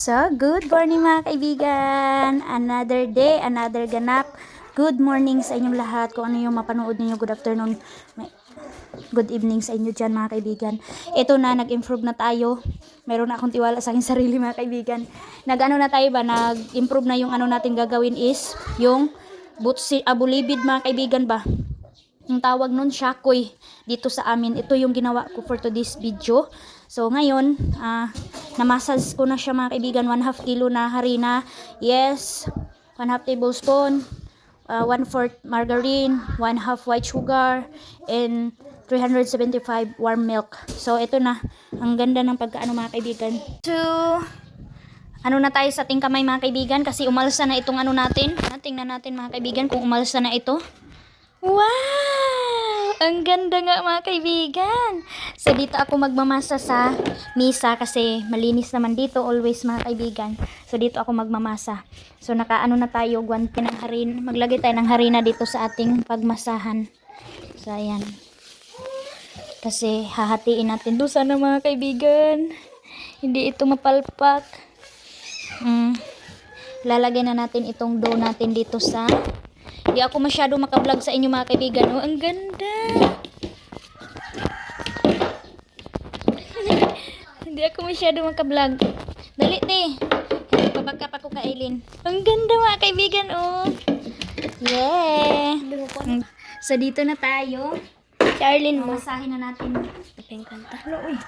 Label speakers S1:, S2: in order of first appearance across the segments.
S1: So, good morning mga kaibigan. Another day, another ganap. Good morning sa inyong lahat. Kung ano yung mapanood ninyo, good afternoon. Good evening sa inyo dyan mga kaibigan. Ito na, nag-improve na tayo. Meron na akong tiwala sa aking sarili mga kaibigan. Nag-ano na tayo ba? Nag-improve na yung ano natin gagawin is yung butsi, abulibid mga kaibigan ba? Yung tawag nun, shakoy dito sa amin. Ito yung ginawa ko for today's video. So ngayon, na-massage ko na siya mga kaibigan. 1/2 kilo na harina. Yes, 1/2 tablespoon, 1/4 margarine, 1/2 white sugar, and 375 warm milk. So ito na, ang ganda ng pagkaano mga kaibigan. So, ano na tayo sa ating kamay mga kaibigan kasi umalsa na itong ano natin. Tingnan natin mga kaibigan kung umalsa na ito. Wow! Ang ganda nga mga kaibigan. So dito ako magmamasa sa misa kasi malinis naman dito always mga kaibigan. So dito ako magmamasa. So nakaano na tayo, guwanti ng harina. Maglagay tayo ng harina dito sa ating pagmasahan. So ayan. Kasi hahatiin natin doon sana mga kaibigan. Hindi ito mapalpak. Lalagay na natin itong dough natin dito sa... Hindi ako masyado makablog sa inyo mga kaibigan. Oh, ang ganda. Hindi ako masyado makablog. Dali, te. Pabagka pa ko ka, Eileen. Ang ganda mga kaibigan, oh. Yeah. So, dito na tayo.
S2: Charlene mo.
S1: Masahin na natin.
S2: Kanta.
S1: Uy.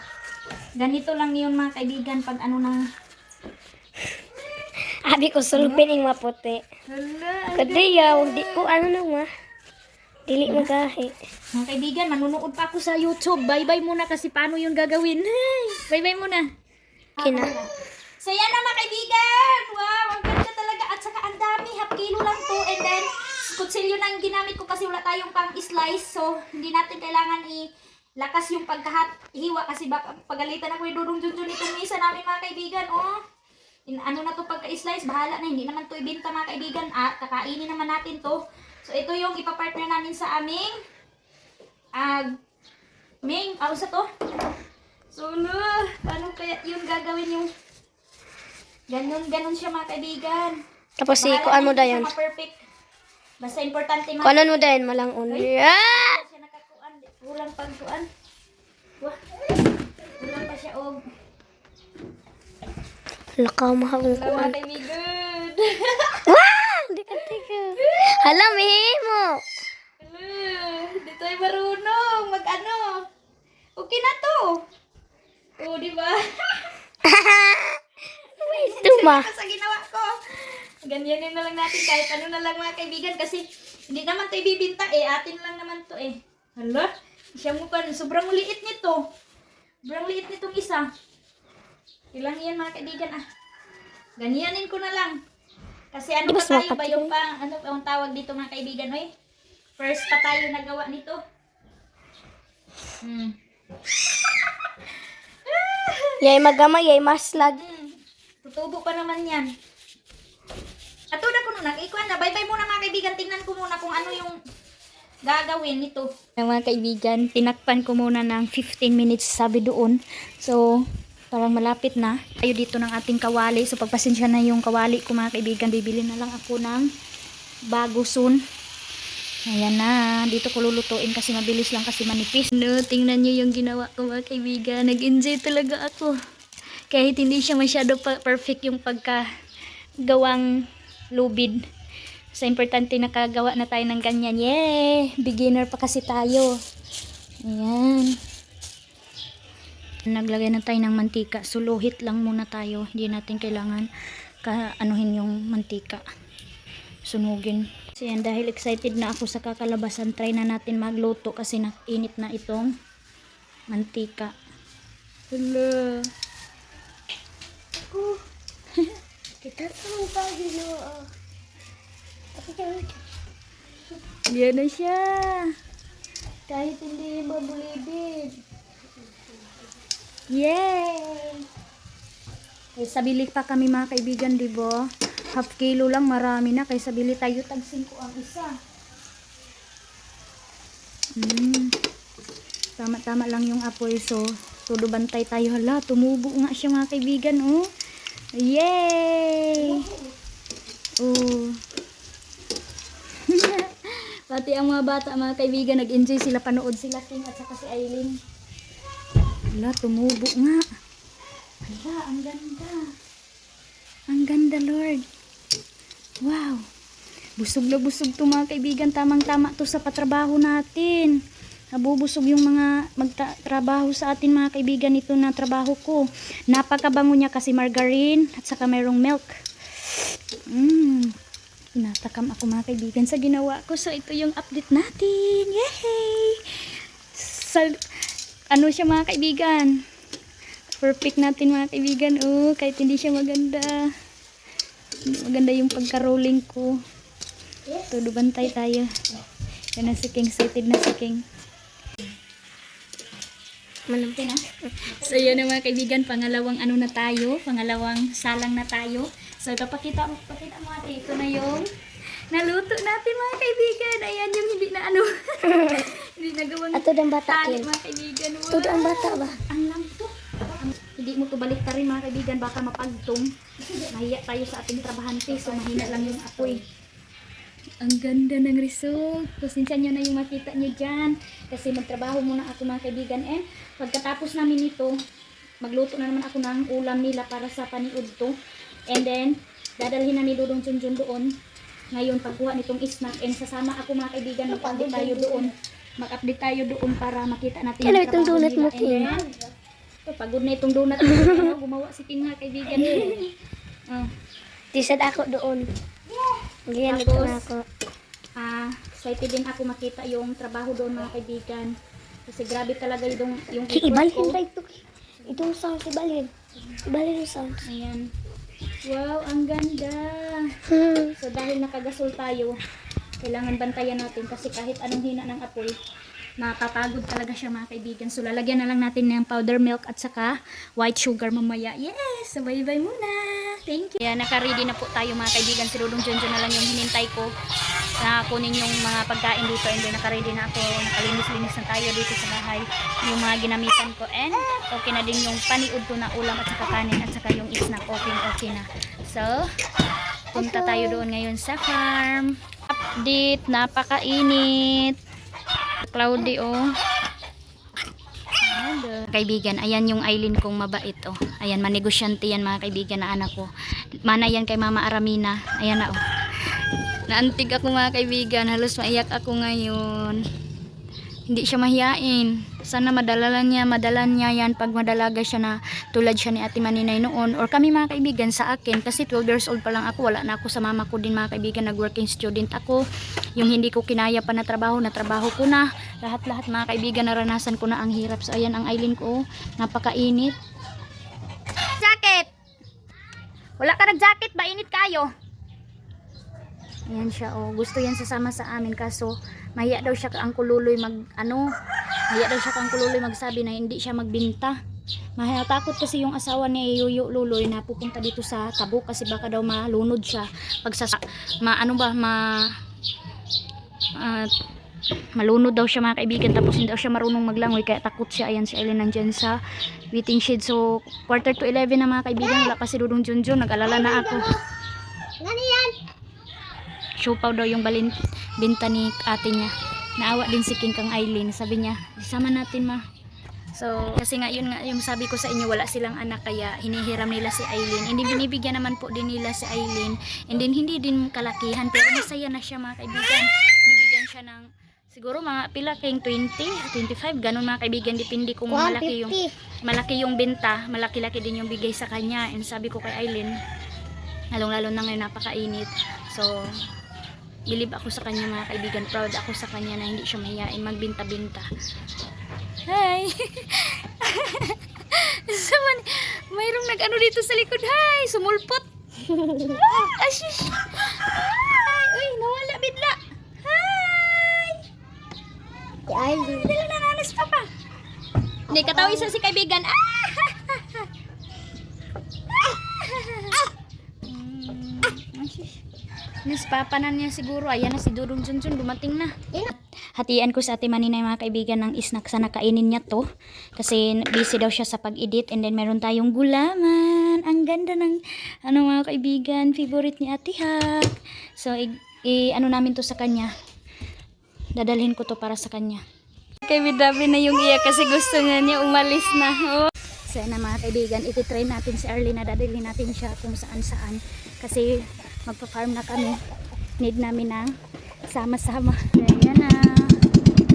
S1: Ganito lang yun mga kaibigan pag ano ng...
S2: Abi ko sulupin yung maputi.
S1: Hala.
S2: Kadayaw, di ko ano nang ma. Dili magahi.
S1: Mga kaibigan, manunood pa ako sa YouTube. Bye-bye muna kasi paano yung gagawin. Hey, bye-bye muna.
S2: Kina.
S1: So yan na mga kaibigan. Wow, ang ganda talaga. At saka ang dami. Half kilo lang to. And then, kutsilyo na ang ginamit ko kasi wala tayong pang slice. So, hindi natin kailangan lakas yung pagkahiwa kasi baka pagalitan ako yung Dudong Junjun itong misa namin mga kaibigan. Oh. Ano na to pagka-slice, bahala na, hindi naman to ibenta mga kaibigan at kakainin naman natin to. So ito yung ipapartner namin sa aming sa to. So paano kaya yung gagawin yung ganun siya mga kaibigan.
S2: Tapos si kuan mo dayon.
S1: Perfect. Basta importante mga
S2: Kuanan mo dayon malangon. Ah!
S1: siya nakakuan, kulang pagkuan. Wah. Kulang pa siya og
S2: Lakaw mahal kuan.
S1: mga kaibigan.
S2: Wow! Di ka tiga. Hala, mihimo.
S1: Di tayo marunong mag-ano. Okay na to. Oh, di ba?
S2: Tuma.
S1: Sa ginawa ko. Ganyanin na lang natin kahit ano na lang mga kaibigan kasi hindi naman to ibibinta atin lang naman to Hala, siya mo pa, sobrang liit nito. Sobrang liit nitong isa. Ilang yan mga kaibigan Ganyanin ko na lang. Kasi ano pa tayo ba yung ano ang tawag dito mga kaibigan First pa tayo nagawa nito.
S2: Yay magama, yay maslag.
S1: Tutubo pa naman yan. Ato na ko na, ikuan na. Bye-bye muna mga kaibigan. Tingnan ko muna kung ano yung gagawin nito. Mga kaibigan, tinakpan ko muna ng 15 minutes sabi doon. So, parang malapit na. Tayo dito ng ating kawali. So, pagpasensya na yung kawali ko mga kaibigan. Bibili na lang ako ng bago soon. Ayan na. Dito ko lulutuin kasi mabilis lang kasi manipis. No, tingnan nyo yung ginawa ko mga kaibigan. Nag-enjoy talaga ako. Kahit hindi siya masyado perfect yung pagkagawang lubid. So, importante nakagawa na tayo ng ganyan. Yay! Beginner pa kasi tayo. Ayan. Naglagay na tayo ng mantika. Suluhit lang muna tayo. Hindi natin kailangan anuhin yung mantika. Sunugin. So yan, dahil excited na ako sa kakalabasan, try na natin magluto kasi nainit na itong mantika. Hala.
S2: Kita tahu pagi no.
S1: Yan na siya. Kahit hindi mabulibid. Yay! Kaysa bili pa kami mga kaibigan, di ba? Half kilo lang, marami na. Kaysa bili tayo, tag 5 ang isa. Tama-tama lang yung apoy. So, todo bantay tayo. Hala, tumubo nga siya mga kaibigan, oh. Yay! Oh. Pati ang mga bata, mga kaibigan, nag-enjoy sila, panood sila King at saka si Aileen. Hala, tumubo nga. Hala, ang ganda. Ang ganda, Lord. Wow. Busog na busog to mga kaibigan. Tamang-tama to sa patrabaho natin. Nabubusog yung mga magtrabaho sa atin mga kaibigan. Ito na trabaho ko. Napakabango niya kasi margarine at saka mayroong milk. Natakam ako mga kaibigan sa ginawa ko. So ito yung update natin. Yay! Ano siya mga kaibigan? Perfect natin mga kaibigan. Oh, kahit hindi siya maganda. Maganda yung pagka-rolling ko. Todo bantay tayo. Yan na si King. Excited na si King. Malapit na. So yun na mga kaibigan. Pangalawang ano na tayo. Pangalawang salang na tayo. So pakita mo ate. Ito na yung naluto natin mga kaibigan. Ayan yung hindi na ano. Hindi nagawang
S2: Ato ang bata,
S1: tali
S2: King.
S1: mga kaibigan. Wow.
S2: Ato ang bata ba?
S1: Ang lang to. Hindi mo to balik rin mga kaibigan. Baka mapagtong. Mahiya tayo sa ating trabahante. So mahina lang yung apoy. Ang ganda ng result. Pasensya nyo na yung makita nyo dyan. Kasi magtrabaho muna ako mga kaibigan. And pagkatapos namin ito, magluto na naman ako ng ulam nila para sa paniud to. And then, dadalhin na ni Dudong Junjun doon. Ngayon, pagkuha nitong snack. And sasama ako mga kaibigan. Mag-update tayo doon. Mag-update tayo doon para makita natin
S2: Kailan itong donut mo,
S1: nila.
S2: King?
S1: And then, pagod na itong donut mo. Gumawa si King mga kaibigan.
S2: Tisad ako doon. Ganyan ito
S1: Tapos,
S2: na ako.
S1: excited din ako makita yung trabaho doon mga kaibigan. Kasi grabe talaga yung
S2: King,
S1: effort
S2: ibalhin
S1: ko.
S2: ba ito? Itong sounds, ibalhin. Ibalhin yung sounds.
S1: Ayan. Wow, ang ganda. So dahil nakagasol tayo, kailangan bantayan natin kasi kahit anong hina ng apoy, napapagod talaga siya mga kaibigan. So lalagyan na lang natin ng powder milk at saka white sugar mamaya. Yes! So bye-bye muna. Thank you. Ayan, naka-ready na po tayo mga kaibigan. Si Dudong Junjun na lang yung hinintay ko na kunin yung mga pagkain dito. And then naka-ready na ako. Nakalinis-linis na tayo dito sa bahay. Yung mga ginamitan ko. And okay na din yung paniud ko na ulam at saka kanin at saka yung snack. Okay na. So, punta tayo doon ngayon sa farm. Update, napakainit. Cloudy oh. Kaibigan, ayan yung Aileen kong mabait oh. Ayan, manegosyante yan mga kaibigan na anak ko. Mana yan kay Mama Aramina. Ayan na oh. Naantig ako mga kaibigan, halos maiyak ako ngayon. Hindi siya mahiyain. Sana madala niya yan pag madalaga siya na tulad siya ni Ate Maninay noon. Or kami mga kaibigan sa akin, kasi 12 years old pa lang ako, wala na ako sa mama ko din mga kaibigan, nag-working student ako. Yung hindi ko kinaya pa na trabaho ko na. Lahat-lahat mga kaibigan, naranasan ko na ang hirap. So ayan ang Aileen ko, napakainit. Jacket! Wala ka nag-jacket ba? Init kayo. Ayan siya oh, gusto yan sasama sa amin kaso mahiya daw siya ang kululoy mahiya daw siya ang kululoy magsabi na hindi siya magbinta. Mahiya takot kasi yung asawa ni Yuyo Luloy na pupunta dito sa Tabo kasi baka daw malunod siya pag malunod daw siya mga kaibigan, tapos hindi daw siya marunong maglangoy kaya takot siya. Ayan si Aileen nandyan sa waiting shed. So quarter to 11 na mga kaibigan, wala pa si Dudong Junjun, nag-alala na ako.
S2: Nani yan?
S1: Siopaw daw yung binta ni ate niya. Naawa din si King kang Aileen. Sabi niya, isama natin ma. So, kasi nga yun nga yung sabi ko sa inyo, wala silang anak kaya hinihiram nila si Aileen. Hindi binibigyan naman po din nila si Aileen. And then hindi din kalakihan. Pero masaya na siya mga kaibigan. Bibigyan siya ng siguro mga pila King 20, 25. Ganun mga kaibigan. Depende kung malaki yung benta. Malaki-laki din yung bigay sa kanya. And sabi ko kay Aileen, lalong-lalo na ngayon napakainit. So, believe ako sa kanya mga kaibigan, proud ako sa kanya na hindi siya mahihain magbinta-binta. Hi! Mayroong nag-ano dito sa likod. Hi! Sumulpot! Ashish! Hi! Uy, nawala bigla! Hi!
S2: Ay,
S1: Dala na nanas pa pa! Hindi, katawa isa si kaibigan. Nispapanan niya siguro. Ayan na si Dudong Junjun, dumating na. Hatian ko sa Ate Maninay mga kaibigan ng snack. Sana kainin niya to. Kasi busy daw siya sa pag-edit. And then meron tayong gulaman. Ayan, ang ganda ng ano mga kaibigan, favorite ni Ate Hak. So, ano namin to sa kanya. Dadalhin ko to para sa kanya. Kay Bidabi na yung iya kasi gusto niya umalis na. Oh. So, na mga kaibigan, iti-try natin si Arlene na dadalhin natin siya kung saan-saan. Kasi magpa-farm na kami. Need namin ng sama-sama. Ayan na.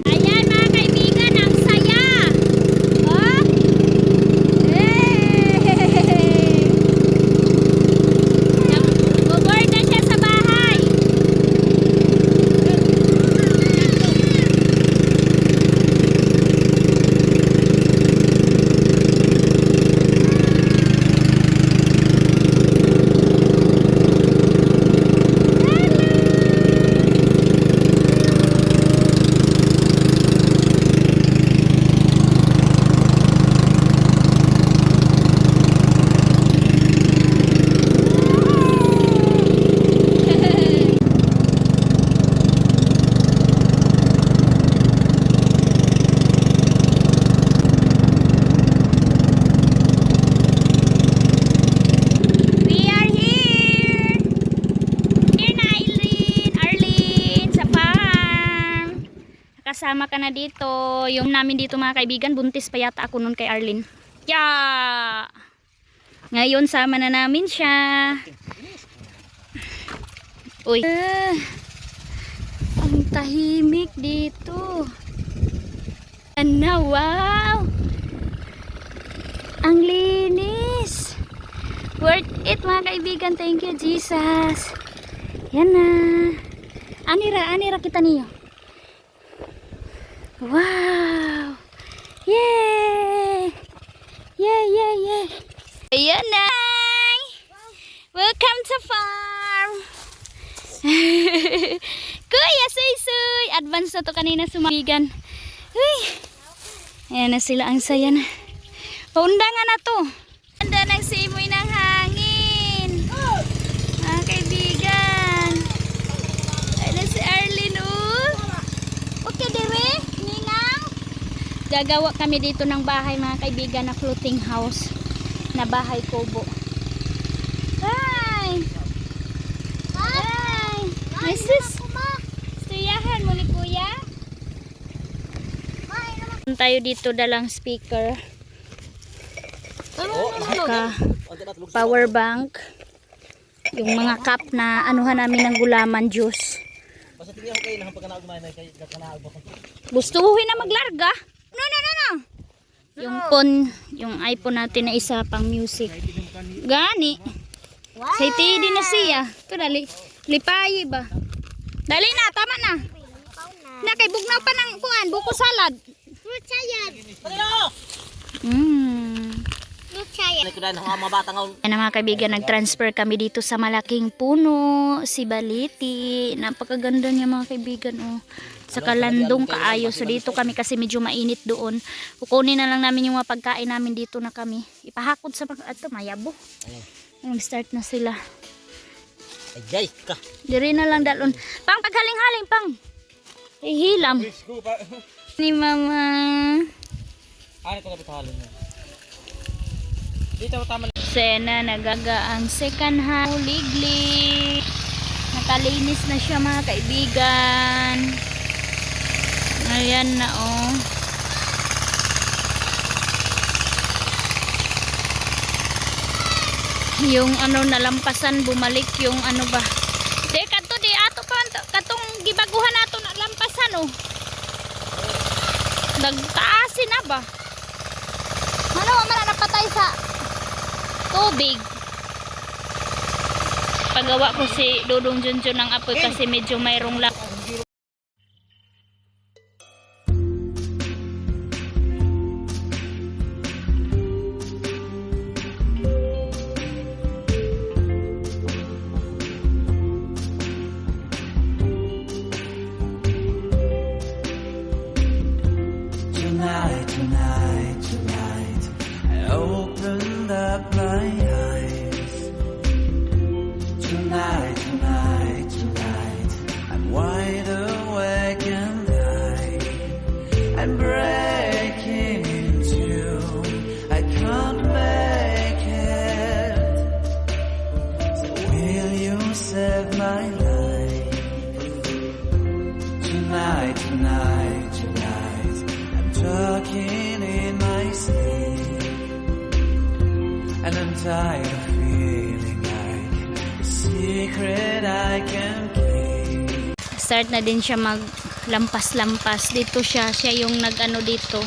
S1: Ayan mga kaibigan, ang saya! Oh! Hey! Mag-board na siya sa bahay. Kasama ka na dito. Yung namin dito mga kaibigan, buntis pa yata ako nun kay Arlene. Yeah! Ngayon sama na namin siya. Uy. Ang tahimik dito. Ano, wow! Ang linis. Worth it mga kaibigan. Thank you Jesus. Yan na. Anira kita niyo. Wow! Yay! Yay! Ayan na! Welcome to farm! Kuya, suy! Advance na to kanina sumagigan. Uy! Ayan na sila, ang saya na. Paundangan na to. Ganda ng simoy ng hangin. Mga kaibigan. Ayan na si Arlene, okay, dire? Gagawa kami dito ng bahay mga kaibigan na floating house na bahay kubo. Hi! Hi! Isis! Stuyahan mo ni kuya? Tayo dito dalang speaker. Saka power bank. Yung mga cup na anuhan namin ng gulaman juice. Gustuhin na maglarga. No. Yung iPhone natin na isa pang music. Gani. Say tidi na siya. Ito dali. Lipayi ba? Dali na, tama na. Nakaibugnaw pa ng kuan, buko salad. Fruit salad. Fruit salad. Yan mga kaibigan, nag-transfer kami dito sa malaking puno, si Baliti. Napakaganda niya mga kaibigan, oh. Sa kalandong kaayo. So dito kami kasi medyo mainit doon. Kukunin na lang namin yung mga pagkain namin dito na kami. Ipahakot sa ito, mayabo. Start na sila.
S3: Ay, ka.
S1: Diri na lang dalon. Pang paghaling-haling pang. Hihilam. Ni mama.
S3: Ano ko napitahalin mo? Dito tama.
S1: Sena nagaga ang second hand. Liglig. Nakalinis na siya mga kaibigan. Ayan na oh. Yung ano nalampasan bumalik yung ano ba. Di kato di ato pa katong gibaguhan nato na lampasan oh. Nagtaasin na ba? Ano man napatay sa tubig. Pagawa ko si Dudong Junjun ng apoy kasi medyo mayroong lang.
S4: Tonight, I opened up my eyes. Tonight, I'm wide awake and I'm breaking into. I can't make it. saved my life. Tonight, tonight, tonight, I'm talking in my sleep, and I'm tired of feeling like a secret I can keep.
S1: Start na din siya maglampas-lampas. Dito siya yung nag-ano dito.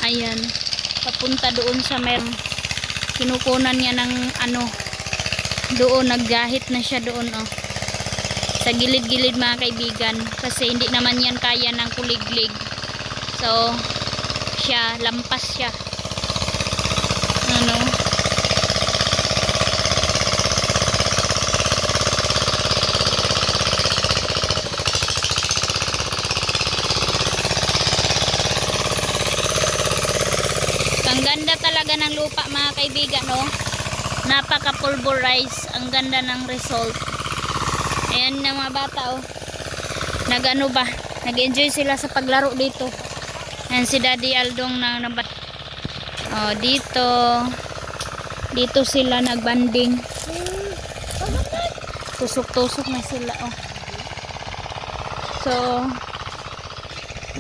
S1: Ayan. Papunta doon sa merong kinukunan niya ng ano. Doon, naggahit na siya doon, oh. Sa gilid-gilid mga kaibigan. Kasi hindi naman yan kaya ng kuliglig. So, siya, lampas siya. Ano? Ang ganda talaga ng lupa mga kaibigan, no? Napaka-pulverize. Ang ganda ng result. Ayan na mga bata, oh. Nag-ano ba? Nag-enjoy sila sa paglaro dito. Ayan si Daddy Aldong na oh, dito. Dito sila nagbanding. Tusok-tusok na sila, oh. So,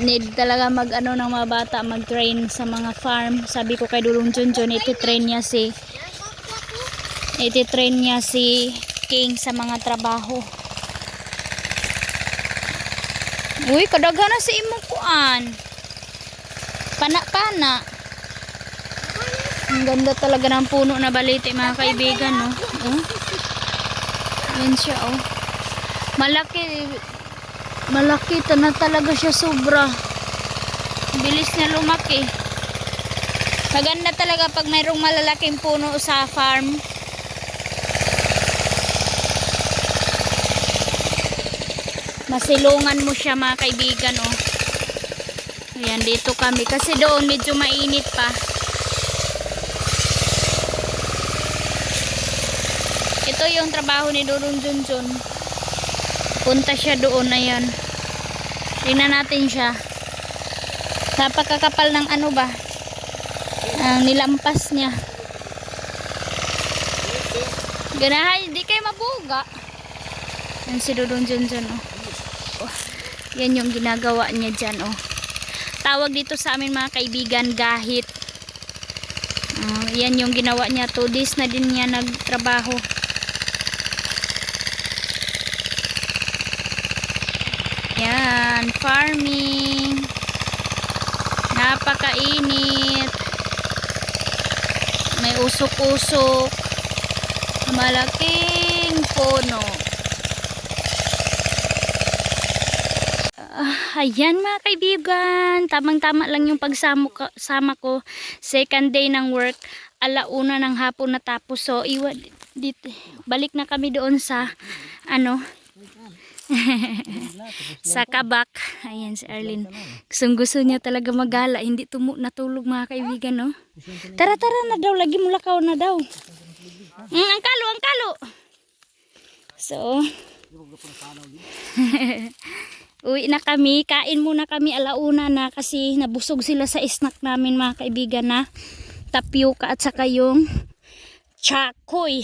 S1: need talaga mag-ano ng mga bata, mag-train sa mga farm. Sabi ko kay Dulong Junjun, iti-train niya si King sa mga trabaho. Uy, kadaghan na si imong kuan. Pana-pana. Ang ganda talaga ng puno na baliti mga kaibigan, no? Oh. Yan siya, oh. Malaki na talaga siya, sobra. Bilis niya lumaki. Maganda talaga pag mayroong malalaking puno sa farm. Masilungan mo siya mga kaibigan, oh. Ayan, dito kami. Kasi doon medyo mainit pa. Ito yung trabaho ni Dulong Junjun. Punta siya doon, ayan. Tingnan natin siya. Napakakapal ng ano ba? Ang nilampas niya. Ganahan, hindi kayo mabuga. Yan si Dulong Junjun, oh. Oh. Yan yung ginagawa niya dyan, oh. Tawag dito sa amin mga kaibigan, gahit. Yan yung ginawa niya. 2 days na din niya nagtrabaho. Yan, farming. Napakainit. May usok-usok. Malaking puno. Ayan mga kaibigan. Tamang-tama lang yung pagsama ko. Second day ng work. 1:00 ng hapon natapos. So, balik na kami doon sa ano sa kabak. Ayan si Arlene. Gusto niya talaga magala. Hindi natulog mga kaibigan, no? Tara na daw. Lagi mo lakaw na daw. Ang kalo. So, uwi na kami. Kain muna kami 1:00 na kasi nabusog sila sa snack namin mga kaibigan na tapioca at saka yung shakoy.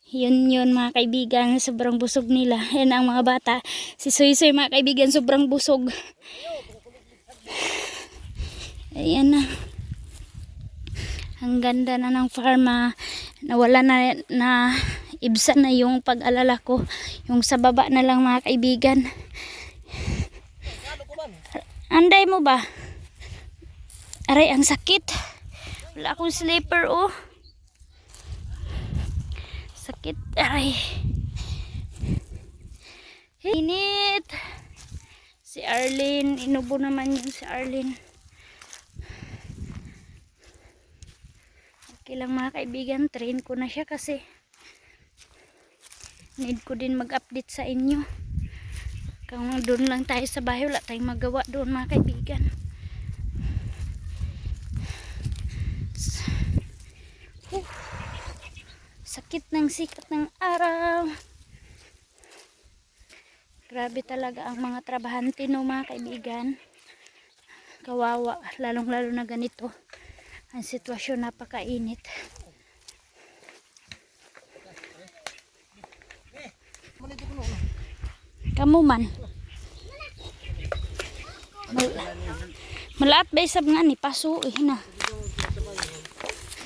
S1: Yun mga kaibigan, sobrang busog nila. Yan ang mga bata. Si Soy mga kaibigan, sobrang busog. Ayan na. Ang ganda na ng farm. Nawala na ibsa na yung pag-alala ko. Yung sa baba na lang mga kaibigan. Anday mo ba? Aray, ang sakit. Wala akong slipper, oh. Sakit, aray. Init. Si Arlene, inubo naman yun si Arlene. Okay lang mga kaibigan, train ko na siya kasi need ko din mag-update sa inyo. Kung doon lang tayo sa bahay, wala tayong magawa doon mga kaibigan. Sakit ng sikat ng araw. Grabe talaga ang mga trabahante, no mga kaibigan. Kawawa, lalong-lalo na ganito. Ang sitwasyon, napakainit. Kamu man. Malaat ba isab nga ni paso na.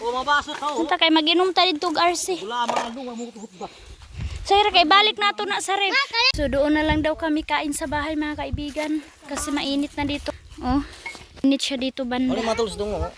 S3: O mabasot ka oh.
S1: Unta kay mag-inom ta dito og RC.
S3: Wala mga lunga mo ba.
S1: Sayra kay balik nato na sa ref. So doon na lang daw kami kain sa bahay mga kaibigan kasi mainit na dito. Oh. Init siya dito banda.
S3: Ano matulos dong oh.